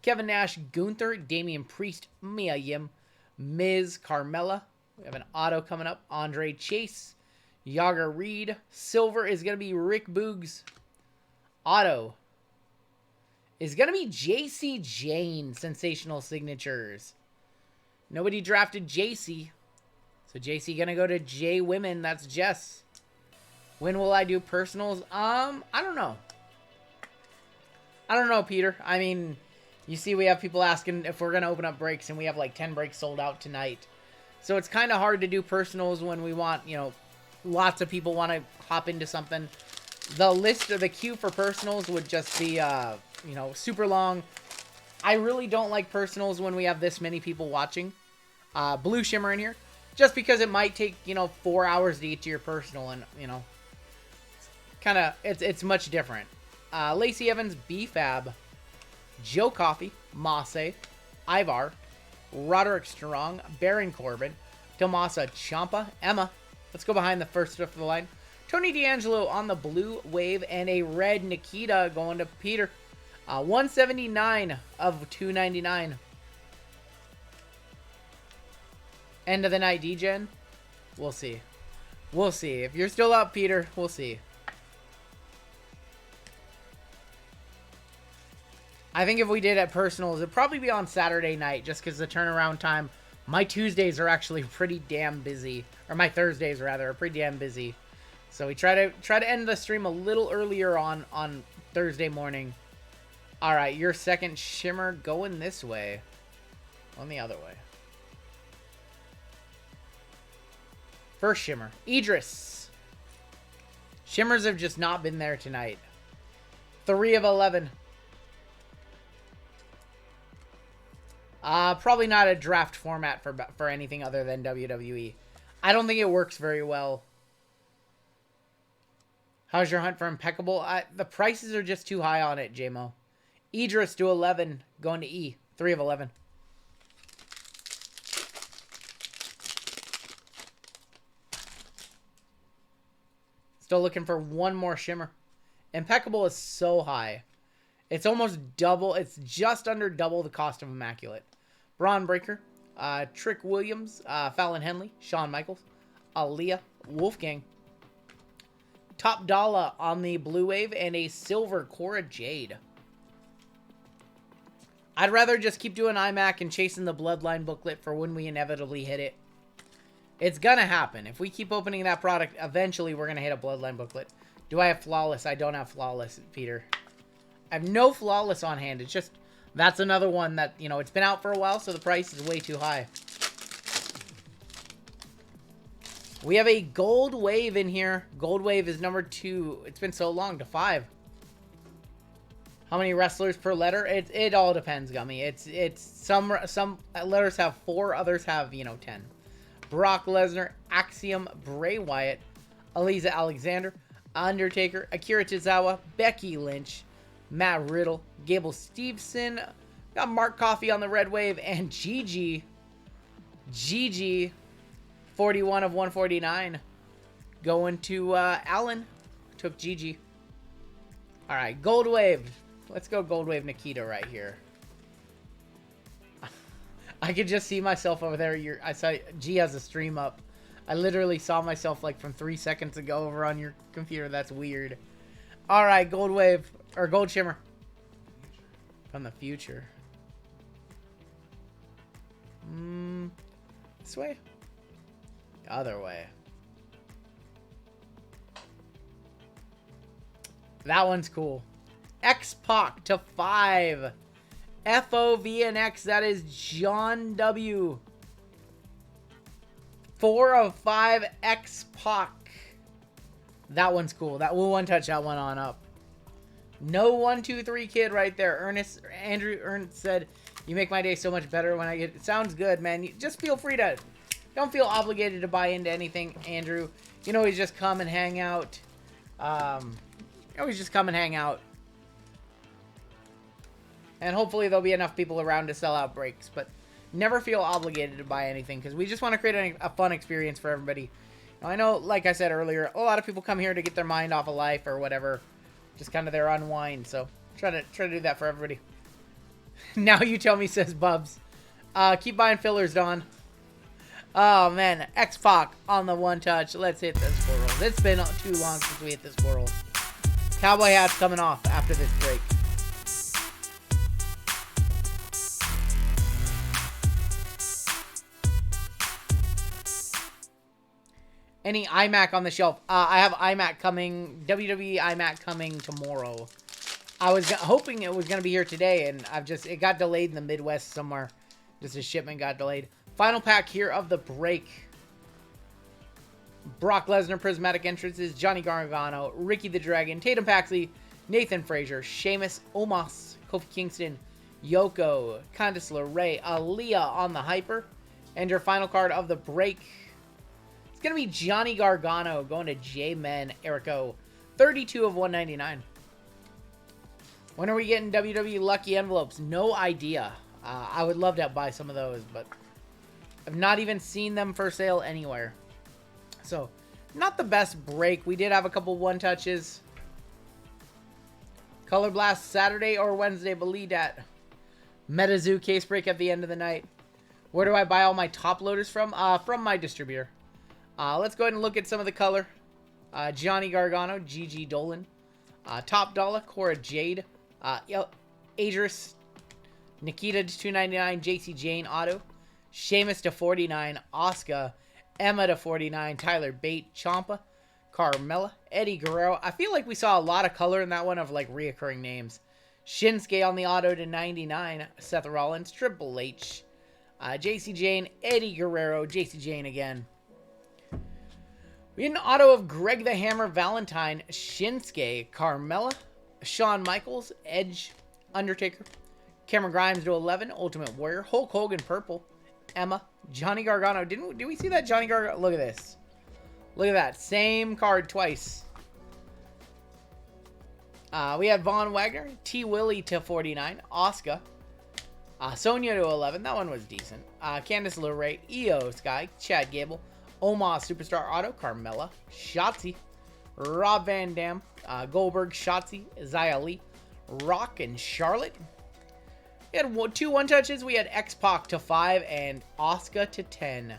Kevin Nash, Gunther, Damian Priest, Mia Yim, Miz, Carmella. We have an auto coming up. Andre Chase, Yager Reed. Silver is going to be Rick Boogs. Auto is going to be JC Jane. Sensational signatures. Nobody drafted JC. So JC going to go to J Women. That's Jess. When will I do personals? I don't know. I don't know, Peter. I mean, you see we have people asking if we're going to open up breaks, and we have like 10 breaks sold out tonight. So it's kind of hard to do personals when we want, you know, lots of people want to hop into something. The list or the queue for personals would just be, you know, super long. I really don't like personals when we have this many people watching. Blue Shimmer in here. Just because it might take, you know, 4 hours to get to your personal, and, you know, kind of, it's much different. Lacey Evans, B-Fab, Joe Coffey, Masse, Ivar, Roderick Strong, Baron Corbin, Tomasa Ciampa, Emma. Let's go behind the first of the line. Tony D'Angelo on the blue wave, and a red Nikita going to Peter. 179 of 299. End of the night, D-Gen. We'll see. We'll see. If you're still up, Peter, we'll see. I think if we did at personals, it'd probably be on Saturday night, just because the turnaround time. My Tuesdays are actually pretty damn busy, or my Thursdays rather are pretty damn busy. So we try to end the stream a little earlier on Thursday morning. All right, your second shimmer going this way, on the other way. First shimmer, Idris. Shimmers have just not been there tonight. 3 of 11. Probably not a draft format for anything other than WWE. I don't think it works very well. How's your hunt for Impeccable? The prices are just too high on it, JMO. Idris to 11, going to E. 3 of 11. Still looking for one more shimmer. Impeccable is so high. It's almost double. It's just under double the cost of Immaculate. Braun Breaker, Trick Williams, Fallon Henley, Shawn Michaels, Aaliyah, Wolfgang. Top Dollar on the blue wave, and a silver Cora Jade. I'd rather just keep doing iMac and chasing the Bloodline booklet for when we inevitably hit it. It's gonna happen. If we keep opening that product, eventually we're gonna hit a Bloodline booklet. Do I have Flawless? I don't have Flawless, Peter. I have no Flawless on hand. It's just, that's another one that, you know, it's been out for a while, so the price is way too high. We have a Gold Wave in here. Gold Wave is number 2. It's been so long, to 5. How many wrestlers per letter? It all depends, Gummy. It's some letters have 4, others have, you know, 10. Brock Lesnar, Axiom, Bray Wyatt, Aliza Alexander, Undertaker, Akira Tozawa, Becky Lynch, Matt Riddle, Gable Steveson, got Mark Coffey on the red wave, and Gigi, 41 of 149, going to Allen. Took Gigi. All right, Gold Wave. Let's go Gold Wave Nikita right here. I could just see myself over there. I saw G has a stream up. I literally saw myself like from 3 seconds ago over on your computer. That's weird. All right, Gold Wave or Gold Shimmer from the future. This way? The other way. That one's cool. X-Pac to 5. FOV and X. That is John W. 4 of 5 X-Pac. That one's cool. That will one touch that one on up. No 1-2-3 kid right there. Andrew Ernst said, "You make my day so much better when I get it." Sounds good, man. You just feel free to, don't feel obligated to buy into anything, Andrew. You can always just come and hang out. Always just come and hang out. And hopefully there'll be enough people around to sell out breaks. But never feel obligated to buy anything, because we just want to create a fun experience for everybody. Now, I know, like I said earlier, a lot of people come here to get their mind off of life or whatever. Just kind of their unwind. So try to do that for everybody. Now you tell me, says Bubs. Keep buying fillers, Don. Oh, man. X-Pac on the one touch. Let's hit this 4 rolls. It's been too long since we hit this 4 rolls. Cowboy hat's coming off after this break. Any iMac on the shelf? I have iMac coming. WWE iMac coming tomorrow. I was hoping it was going to be here today, and it got delayed in the Midwest somewhere. Just a shipment got delayed. Final pack here of the break. Brock Lesnar prismatic entrances. Johnny Gargano, Ricky the Dragon, Tatum Paxley, Nathan Frazier, Sheamus, Omos, Kofi Kingston, Yoko, Candice LeRae, Aaliyah on the hyper. And your final card of the break. It's going to be Johnny Gargano going to J-Men Erico. 32 of 199. When are we getting WWE Lucky Envelopes? No idea. I would love to buy some of those, but I've not even seen them for sale anywhere. So, not the best break. We did have a couple one-touches. Color Blast Saturday or Wednesday, believe that. MetaZoo case break at the end of the night. Where do I buy all my top loaders from? From my distributor. Let's go ahead and look at some of the color. Johnny Gargano, GG Dolan. Top Dollar, Cora Jade. Adris, Nikita to 299, JC Jane Auto. Sheamus to 49, Asuka. Emma to 49, Tyler Bate, Ciampa. Carmella, Eddie Guerrero. I feel like we saw a lot of color in that one of like reoccurring names. Shinsuke on the auto to 99, Seth Rollins, Triple H. JC Jane, Eddie Guerrero, JC Jane again. We had an auto of Greg the Hammer Valentine, Shinsuke, Carmella, Shawn Michaels, Edge, Undertaker, Cameron Grimes to 11, Ultimate Warrior, Hulk Hogan purple, Emma, Johnny Gargano. Did we see that Johnny Gargano? Look at this. Look at that. Same card twice. We have Von Wagner, T. Willie to 49, Asuka, Sonya to 11. That one was decent. Candice LeRae, Io Sky, Chad Gable, Omos Superstar Auto, Carmella, Shotzi, Rob Van Dam, Goldberg, Shotzi, Xia Li, Rock, and Charlotte. We had 2 one-touches. We had X-Pac to 5 and Asuka to 10.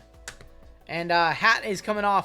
And hat is coming off